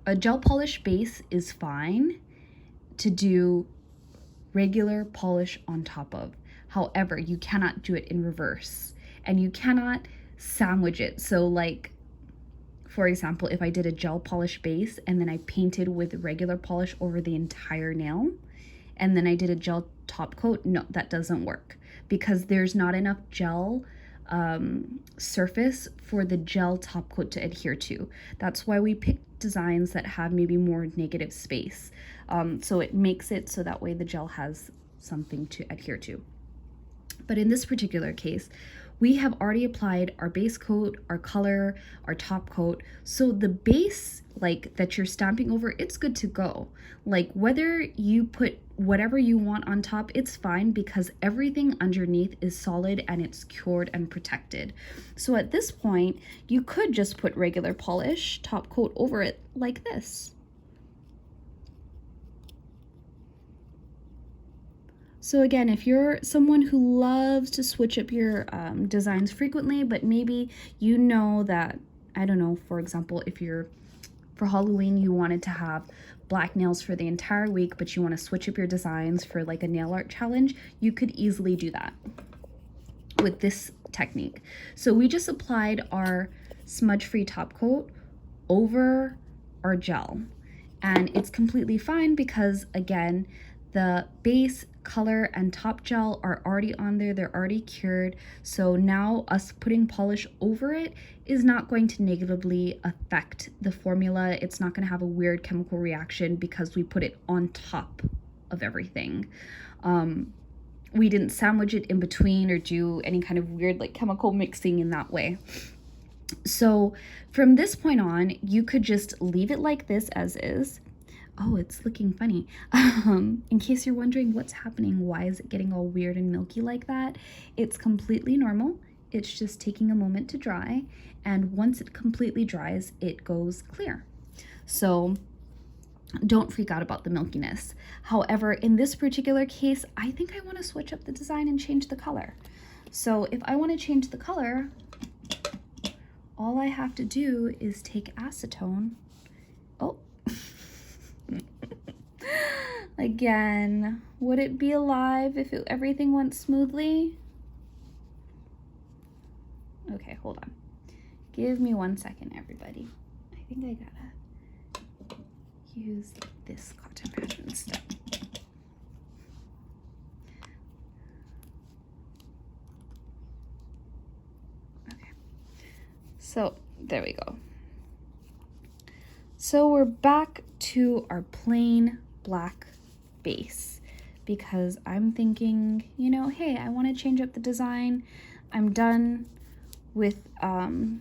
a gel polish base is fine to do regular polish on top of. However, you cannot do it in reverse, and you cannot sandwich it. So like, for example, if I did a gel polish base and then I painted with regular polish over the entire nail, and then I did a gel top coat, no, that doesn't work, because there's not enough gel surface for the gel top coat to adhere to. That's why we pick designs that have maybe more negative space. So it makes it so that way the gel has something to adhere to. But in this particular case, we have already applied our base coat, our color, our top coat. So the base, like, that you're stamping over, it's good to go. Like, whether you put whatever you want on top, it's fine, because everything underneath is solid and it's cured and protected. So at this point, you could just put regular polish top coat over it like this. So again, if you're someone who loves to switch up your designs frequently, but maybe you know that, I don't know, for example, if for Halloween you wanted to have black nails for the entire week, but you want to switch up your designs for like a nail art challenge, you could easily do that with this technique. So we just applied our smudge-free top coat over our gel, and it's completely fine because, again, the base, color, and top gel are already on there. They're already cured. So now us putting polish over it is not going to negatively affect the formula. It's not going to have a weird chemical reaction because we put it on top of everything. We didn't sandwich it in between or do any kind of weird like chemical mixing in that way. So from this point on, you could just leave it like this as is. Oh, it's looking funny. In case you're wondering what's happening, why is it getting all weird and milky like that? It's completely normal. It's just taking a moment to dry. And once it completely dries, it goes clear. So don't freak out about the milkiness. However, in this particular case, I think I want to switch up the design and change the color. So if I want to change the color, all I have to do is take acetone. Oh, again, would it be alive if everything went smoothly? Okay, hold on. Give me 1 second, everybody. I think I gotta use this cotton pad instead. Okay, so there we go. So we're back to our plain black base, because I'm thinking, you know, hey, I want to change up the design. I'm done with the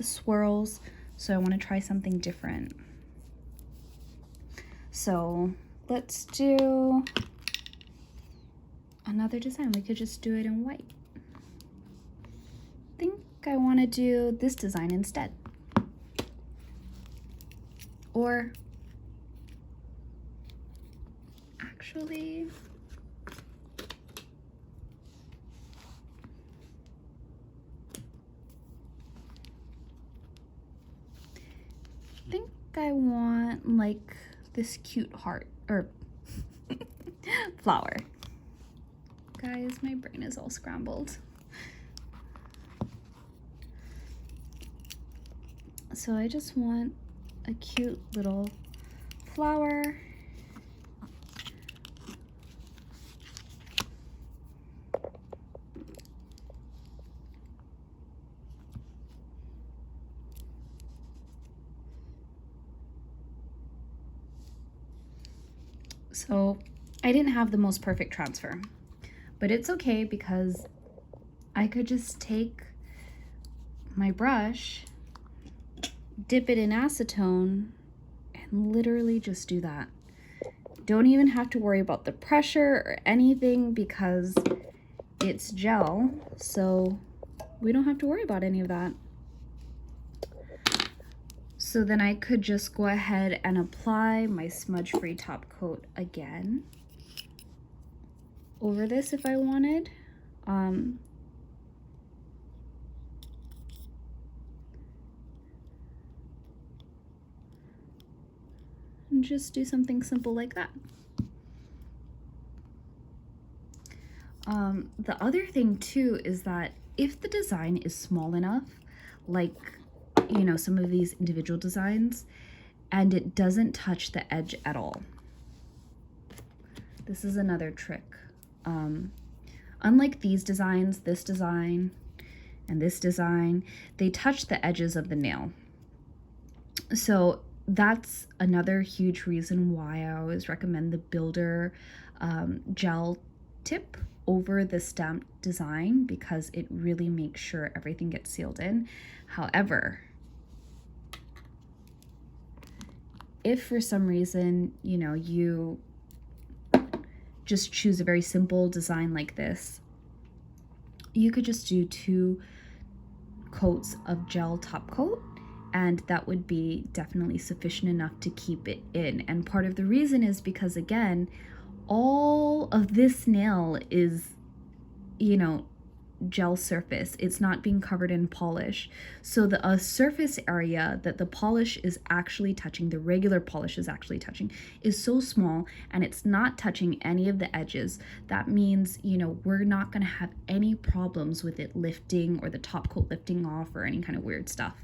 swirls, so I want to try something different. So let's do another design. We could just do it in white. I think I want to do this design instead. Or actually, I think I want like this cute heart or flower. Guys, my brain is all scrambled. So I just want a cute little flower. So I didn't have the most perfect transfer, but it's okay because I could just take my brush, dip it in acetone, and literally just do that. Don't even have to worry about the pressure or anything because it's gel, so we don't have to worry about any of that. So then I could just go ahead and apply my smudge-free top coat again over this if I wanted. And just do something simple like that. The other thing too is that if the design is small enough, like, you know, some of these individual designs, and it doesn't touch the edge at all. This is another trick. Unlike these designs, this design and this design, they touch the edges of the nail. So that's another huge reason why I always recommend the builder gel tip over the stamped design, because it really makes sure everything gets sealed in. However, if for some reason, you know, you just choose a very simple design like this, you could just do 2 coats of gel top coat, and that would be definitely sufficient enough to keep it in. And part of the reason is because, again, all of this nail is, you know, gel surface. It's not being covered in polish. So the surface area that the polish is actually touching, the regular polish is actually touching, is so small, and it's not touching any of the edges. That means, you know, we're not going to have any problems with it lifting or the top coat lifting off or any kind of weird stuff.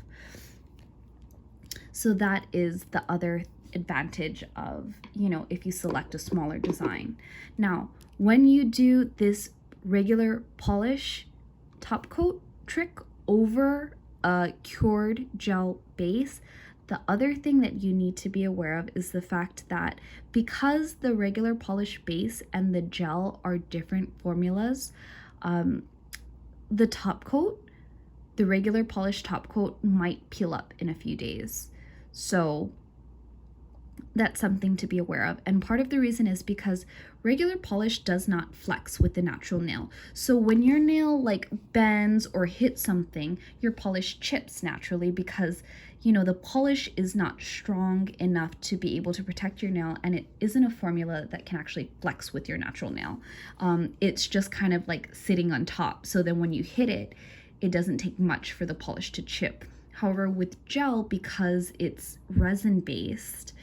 So that is the other advantage of, you know, if you select a smaller design. Now, when you do this regular polish top coat trick over a cured gel base, the other thing that you need to be aware of is the fact that because the regular polish base and the gel are different formulas, the top coat, the regular polish top coat, might peel up in a few days. So that's something to be aware of. And part of the reason is because regular polish does not flex with the natural nail. So when your nail like bends or hits something, your polish chips naturally because, you know, the polish is not strong enough to be able to protect your nail, and it isn't a formula that can actually flex with your natural nail. It's just kind of like sitting on top. So then when you hit it, it doesn't take much for the polish to chip. However, with gel, because it's resin based,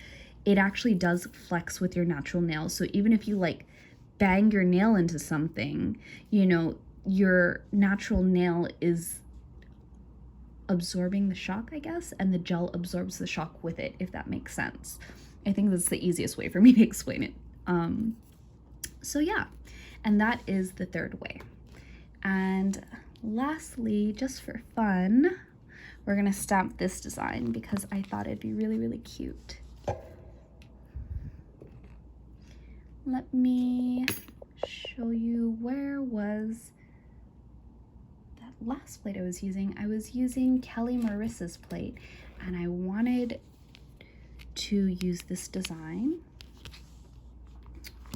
it actually does flex with your natural nail. So even if you like bang your nail into something, you know, your natural nail is absorbing the shock, I guess, and the gel absorbs the shock with it, if that makes sense. I think that's the easiest way for me to explain it. So yeah, and that is the third way. And lastly, just for fun, we're gonna stamp this design because I thought it'd be really, really cute. Let me show you, where was that last plate I was using? I was using Kelly Marissa's plate, and I wanted to use this design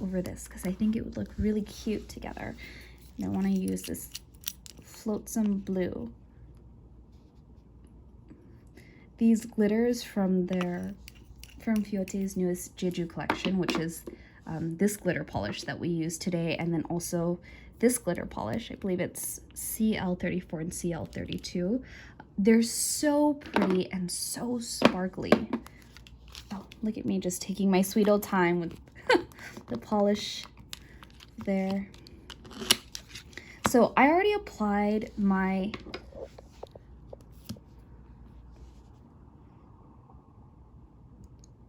over this because I think it would look really cute together. And I want to use this flotsam blue. These glitters from Fiote's newest Jeju collection, which is this glitter polish that we use today, and then also this glitter polish. I believe it's CL34 and CL32. They're so pretty and so sparkly. Oh, look at me just taking my sweet old time with the polish there. So I already applied my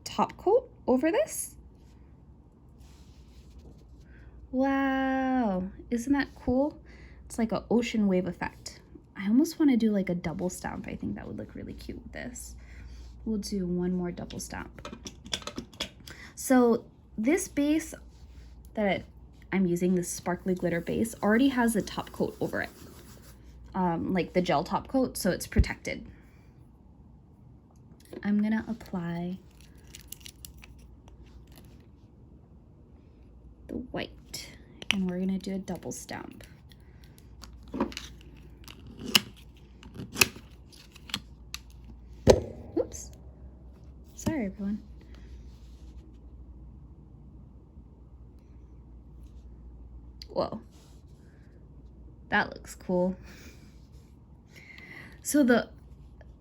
top coat over this. Wow, isn't that cool? It's like an ocean wave effect. I almost want to do like a double stamp. I think that would look really cute with this. We'll do one more double stamp. So this base that I'm using, this sparkly glitter base, already has a top coat over it, like the gel top coat, so it's protected. I'm gonna apply the white, and we're gonna do a double stamp. Oops, sorry everyone. Whoa, that looks cool. So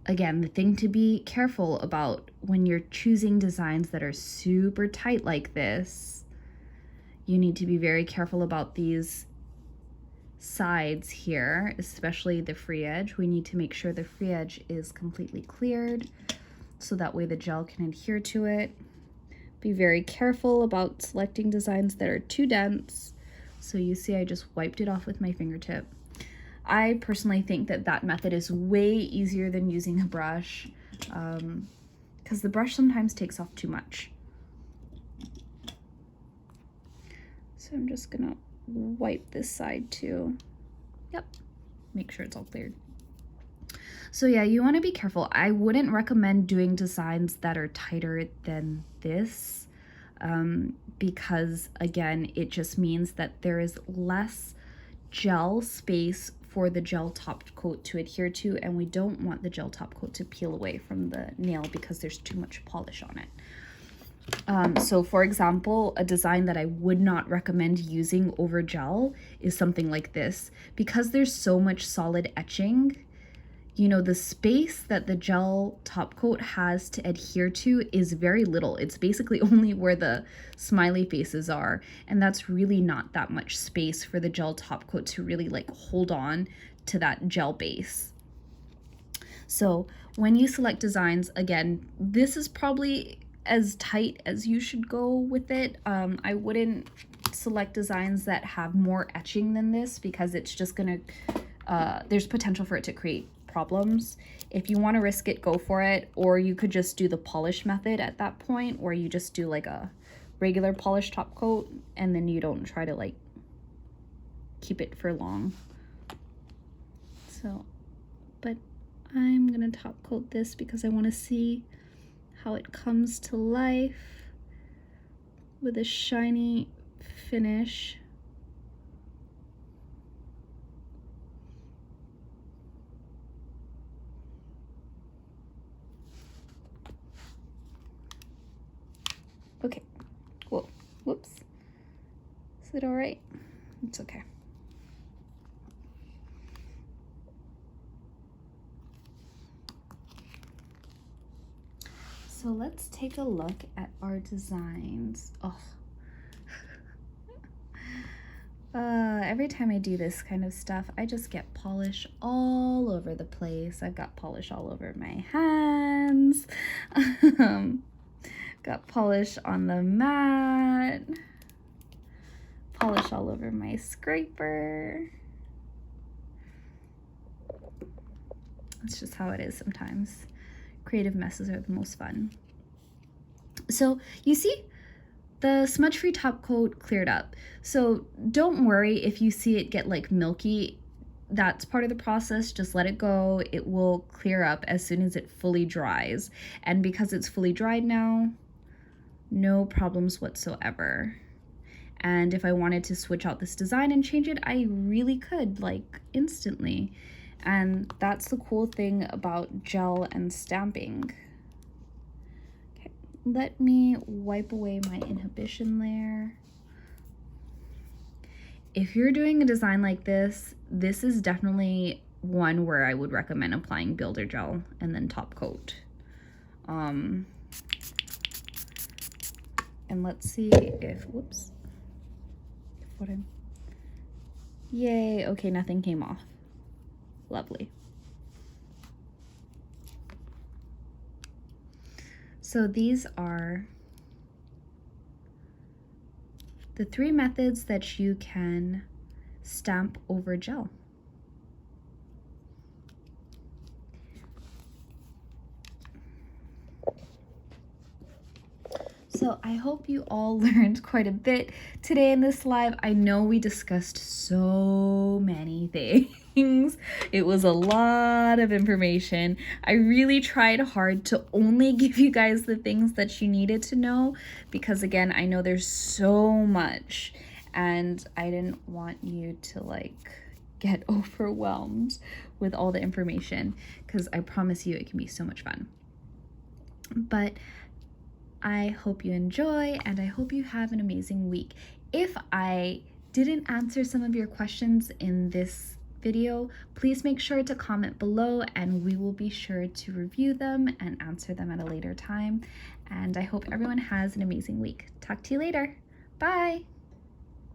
again, the thing to be careful about when you're choosing designs that are super tight like this, you need to be very careful about these sides here, especially the free edge. We need to make sure the free edge is completely cleared so that way the gel can adhere to it. Be very careful about selecting designs that are too dense. So you see I just wiped it off with my fingertip. I personally think that that method is way easier than using a brush, because the brush sometimes takes off too much. So I'm just gonna wipe this side too. Yep, make sure it's all cleared. So yeah, you wanna be careful. I wouldn't recommend doing designs that are tighter than this, because again, it just means that there is less gel space for the gel top coat to adhere to, and we don't want the gel top coat to peel away from the nail because there's too much polish on it. So for example, a design that I would not recommend using over gel is something like this. Because there's so much solid etching, you know, the space that the gel top coat has to adhere to is very little. It's basically only where the smiley faces are, and that's really not that much space for the gel top coat to really like hold on to that gel base. So when you select designs, again, this is probably as tight as you should go with it. I wouldn't select designs that have more etching than this because it's just gonna, there's potential for it to create problems. If you want to risk it, go for it, or you could just do the polish method at that point, where you just do like a regular polish top coat and then you don't try to like keep it for long. So, but I'm gonna top coat this because I want to see how it comes to life with a shiny finish. Okay, whoa, whoops. Is it all right? It's okay. So let's take a look at our designs. Oh, every time I do this kind of stuff, I just get polish all over the place. I've got polish all over my hands. Got polish on the mat, polish all over my scraper. It's just how it is sometimes. Creative messes are the most fun. So you see the smudge-free top coat cleared up. So don't worry if you see it get like milky. That's part of the process. Just let it go. It will clear up as soon as it fully dries. And because it's fully dried now, no problems whatsoever. And if I wanted to switch out this design and change it, I really could, like instantly. And that's the cool thing about gel and stamping. Okay, let me wipe away my inhibition layer. If you're doing a design like this, this is definitely one where I would recommend applying builder gel and then top coat. And let's see if, whoops, what I'm, yay, okay, nothing came off. Lovely. So these are the 3 methods that you can stamp over gel. So I hope you all learned quite a bit today in this live. I know we discussed so many things. It was a lot of information. I really tried hard to only give you guys the things that you needed to know because again, I know there's so much and I didn't want you to like get overwhelmed with all the information because I promise you it can be so much fun. But I hope you enjoy and I hope you have an amazing week. If I didn't answer some of your questions in this video, please make sure to comment below and we will be sure to review them and answer them at a later time. And I hope everyone has an amazing week. Talk to you later. Bye.